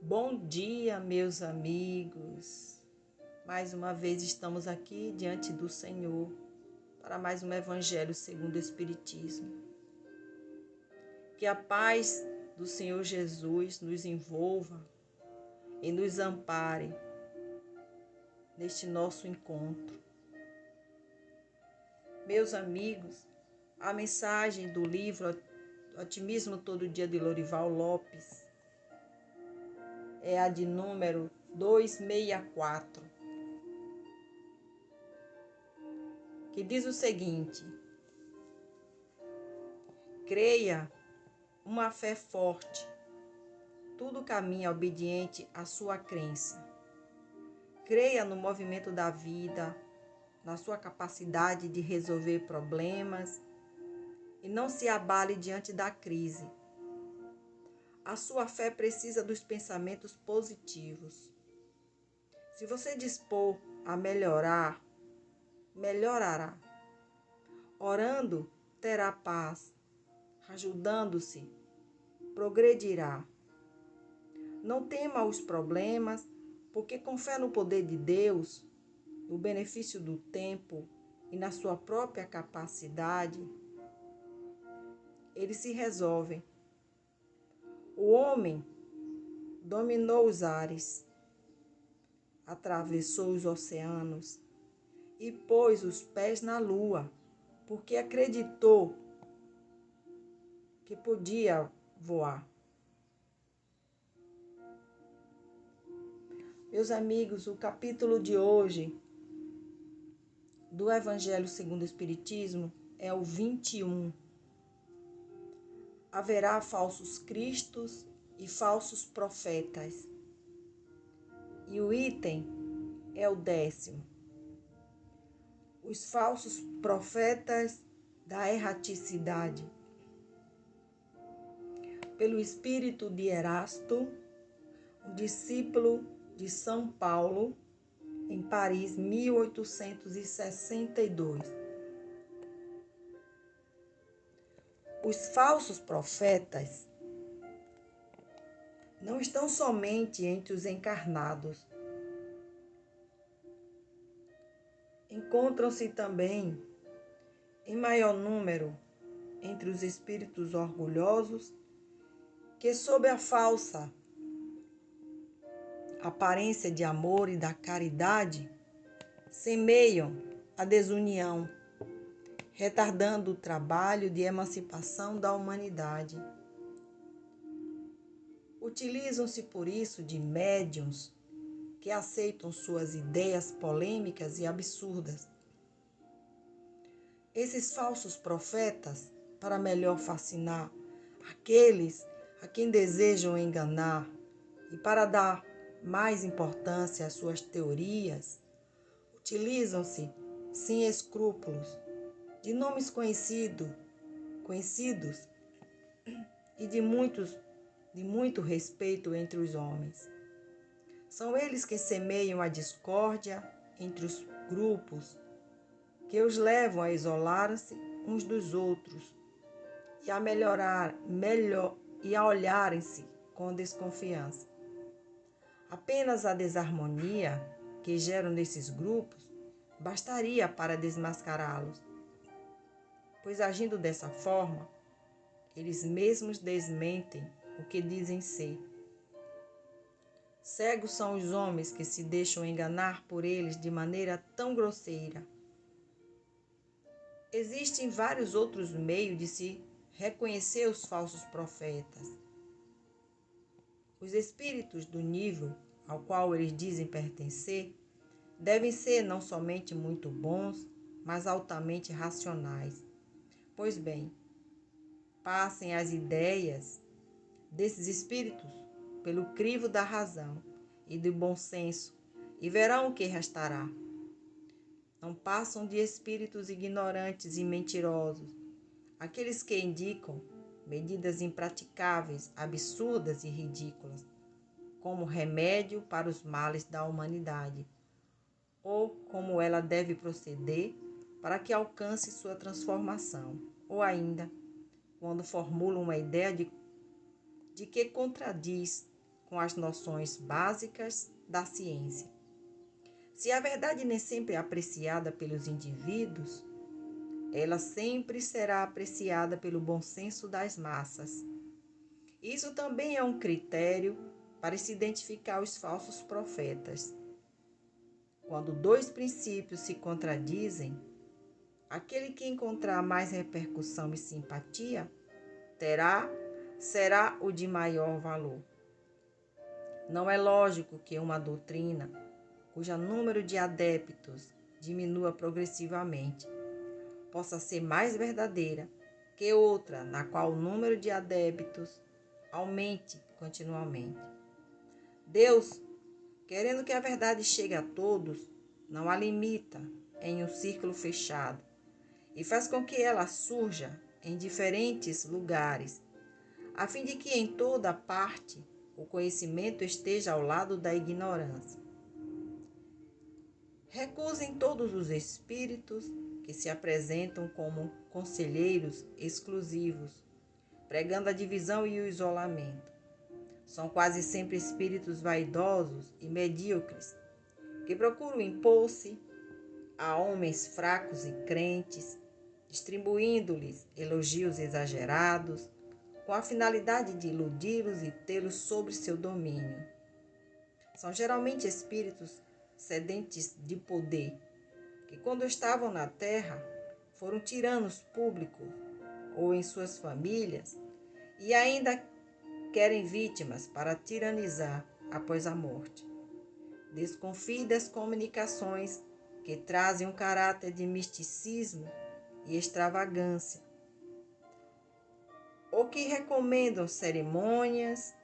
Bom dia, meus amigos. Mais uma vez estamos aqui diante do Senhor para mais um Evangelho segundo o Espiritismo. Que a paz do Senhor Jesus nos envolva e nos ampare neste nosso encontro. Meus amigos, a mensagem do livro Otimismo Todo Dia de Lorival Lopes é a de número 264, que diz o seguinte: creia uma fé forte, tudo caminha obediente à sua crença. Creia no movimento da vida, na sua capacidade de resolver problemas e não se abale diante da crise. A sua fé precisa dos pensamentos positivos. Se você dispor a melhorar, melhorará. Orando, terá paz. Ajudando-se, progredirá. Não tema os problemas, porque com fé no poder de Deus, no benefício do tempo e na sua própria capacidade, eles se resolvem. O homem dominou os ares, atravessou os oceanos e pôs os pés na lua, porque acreditou que podia voar. Meus amigos, o capítulo de hoje do Evangelho segundo o Espiritismo é o 21. Haverá falsos cristos e falsos profetas. E o item é o 10º. Os falsos profetas da erraticidade. Pelo espírito de Erasto, um discípulo de São Paulo, em Paris, 1862. Os falsos profetas não estão somente entre os encarnados. Encontram-se também, em maior número, entre os espíritos orgulhosos que, sob a falsa aparência de amor e da caridade, semeiam a desunião, retardando o trabalho de emancipação da humanidade. Utilizam-se por isso de médiuns que aceitam suas ideias polêmicas e absurdas. Esses falsos profetas, para melhor fascinar aqueles a quem desejam enganar e para dar mais importância às suas teorias, utilizam-se, sem escrúpulos, de nomes conhecidos e de muito respeito entre os homens. São eles que semeiam a discórdia entre os grupos, que os levam a isolar-se uns dos outros e a olharem-se com desconfiança. Apenas a desarmonia que geram nesses grupos bastaria para desmascará-los, pois agindo dessa forma, eles mesmos desmentem o que dizem ser. Cegos são os homens que se deixam enganar por eles de maneira tão grosseira. Existem vários outros meios de se reconhecer os falsos profetas. Os espíritos do nível ao qual eles dizem pertencer devem ser não somente muito bons, mas altamente racionais. Pois bem, passem as ideias desses espíritos pelo crivo da razão e do bom senso e verão o que restará. Não passam de espíritos ignorantes e mentirosos, aqueles que indicam medidas impraticáveis, absurdas e ridículas, como remédio para os males da humanidade, ou como ela deve proceder para que alcance sua transformação, ou ainda, quando formulam uma ideia de que contradiz com as noções básicas da ciência. Se a verdade nem sempre é apreciada pelos indivíduos, ela sempre será apreciada pelo bom senso das massas. Isso também é um critério para se identificar os falsos profetas. Quando dois princípios se contradizem, aquele que encontrar mais repercussão e simpatia será o de maior valor. Não é lógico que uma doutrina, cujo número de adeptos diminua progressivamente, possa ser mais verdadeira que outra na qual o número de adeptos aumente continuamente. Deus, querendo que a verdade chegue a todos, não a limita em um círculo fechado e faz com que ela surja em diferentes lugares, a fim de que em toda parte o conhecimento esteja ao lado da ignorância. Recusem todos os espíritos que se apresentam como conselheiros exclusivos, pregando a divisão e o isolamento. São quase sempre espíritos vaidosos e medíocres, que procuram impor-se a homens fracos e crentes, distribuindo-lhes elogios exagerados, com a finalidade de iludi-los e tê-los sob seu domínio. São geralmente espíritos sedentes de poder, que quando estavam na terra foram tiranos públicos ou em suas famílias e ainda querem vítimas para tiranizar após a morte. Desconfie das comunicações que trazem um caráter de misticismo e extravagância, ou que recomendam cerimônias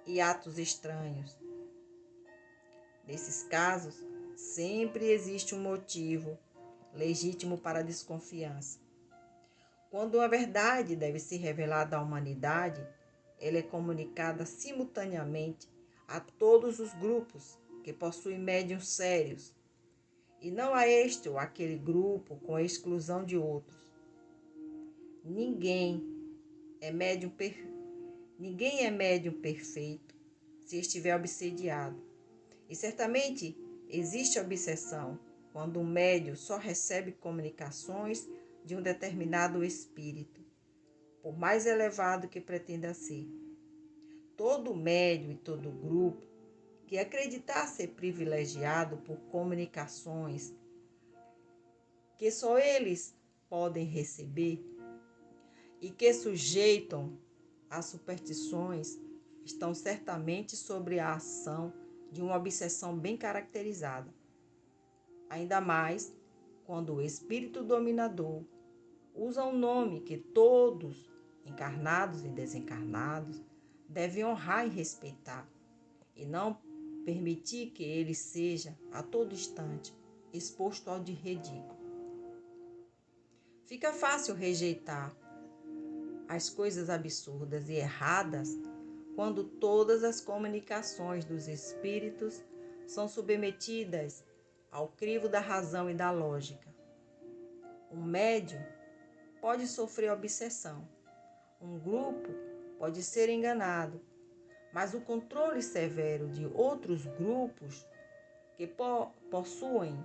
e atos estranhos. Nesses casos, sempre existe um motivo legítimo para a desconfiança. Quando a verdade deve ser revelada à humanidade, ela é comunicada simultaneamente a todos os grupos que possuem médiuns sérios, e não a este ou aquele grupo com a exclusão de outros. Ninguém é médium perfeito se estiver obsediado. E certamente existe obsessão quando um médium só recebe comunicações de um determinado espírito, por mais elevado que pretenda ser. Todo médium e todo grupo que acreditar ser privilegiado por comunicações que só eles podem receber e que sujeitam a superstições estão certamente sobre a ação de uma obsessão bem caracterizada. Ainda mais quando o espírito dominador usa um nome que todos, encarnados e desencarnados, devem honrar e respeitar, e não permitir que ele seja, a todo instante, exposto ao de ridículo. Fica fácil rejeitar as coisas absurdas e erradas quando todas as comunicações dos espíritos são submetidas ao crivo da razão e da lógica. Um médium pode sofrer obsessão, um grupo pode ser enganado, mas o controle severo de outros grupos que possuem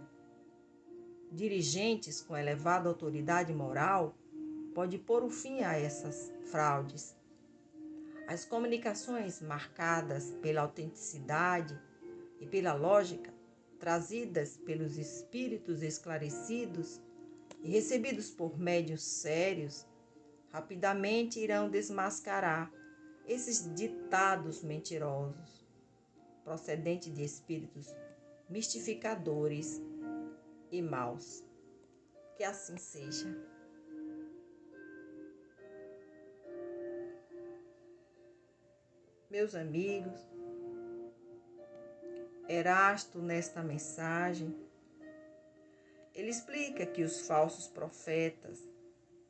dirigentes com elevada autoridade moral pode pôr o fim a essas fraudes. As comunicações marcadas pela autenticidade e pela lógica, trazidas pelos espíritos esclarecidos e recebidos por médiuns sérios, rapidamente irão desmascarar esses ditados mentirosos, procedentes de espíritos mistificadores e maus. Que assim seja. Meus amigos, Erasto, nesta mensagem, ele explica que os falsos profetas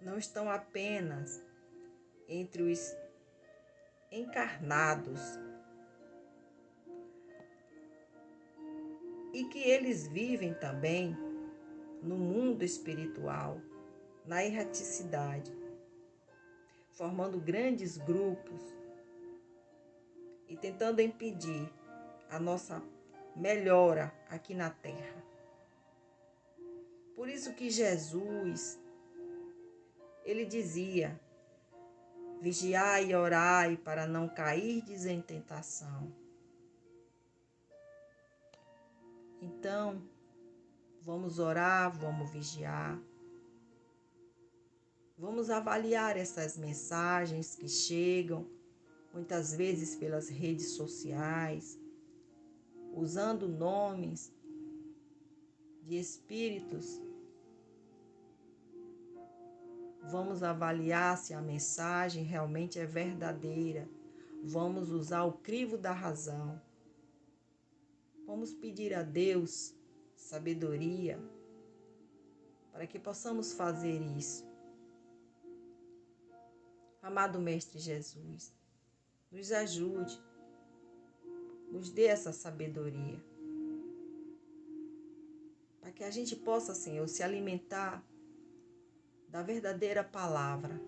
não estão apenas entre os encarnados e que eles vivem também no mundo espiritual, na erraticidade, formando grandes grupos e tentando impedir a nossa melhora aqui na terra. Por isso que Jesus, ele dizia: vigiai e orai para não cairdes em tentação. Então, vamos orar, vamos vigiar. Vamos avaliar essas mensagens que chegam, muitas vezes pelas redes sociais, usando nomes de espíritos. Vamos avaliar se a mensagem realmente é verdadeira. Vamos usar o crivo da razão. Vamos pedir a Deus sabedoria para que possamos fazer isso. Amado Mestre Jesus, nos ajude, nos dê essa sabedoria, para que a gente possa, Senhor, se alimentar da verdadeira palavra,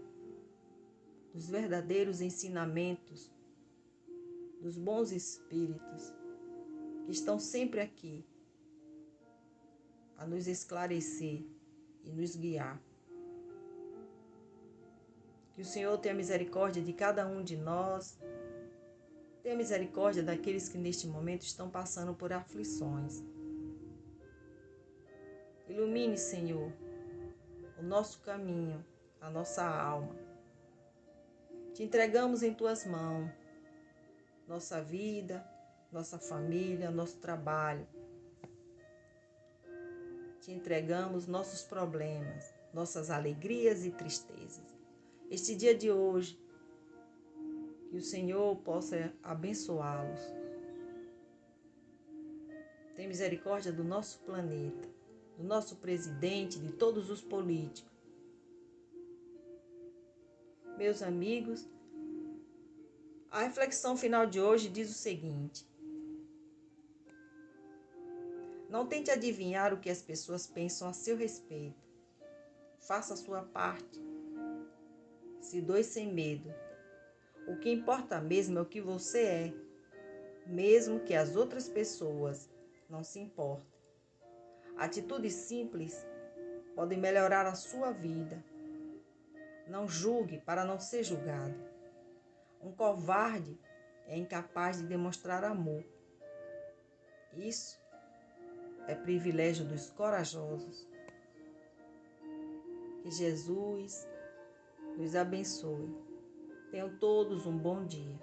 dos verdadeiros ensinamentos, dos bons espíritos que estão sempre aqui a nos esclarecer e nos guiar. Que o Senhor tenha misericórdia de cada um de nós, tenha misericórdia daqueles que neste momento estão passando por aflições. Ilumine, Senhor, o nosso caminho, a nossa alma. Te entregamos em Tuas mãos, nossa vida, nossa família, nosso trabalho. Te entregamos nossos problemas, nossas alegrias e tristezas. Este dia de hoje, que o Senhor possa abençoá-los. Tem misericórdia do nosso planeta, do nosso presidente, de todos os políticos. Meus amigos, a reflexão final de hoje diz o seguinte: não tente adivinhar o que as pessoas pensam a seu respeito. Faça a sua parte. Se doe sem medo. O que importa mesmo é o que você é, mesmo que as outras pessoas não se importem. Atitudes simples podem melhorar a sua vida. Não julgue para não ser julgado. Um covarde é incapaz de demonstrar amor. Isso é privilégio dos corajosos. Que Jesus nos abençoe. Tenham todos um bom dia.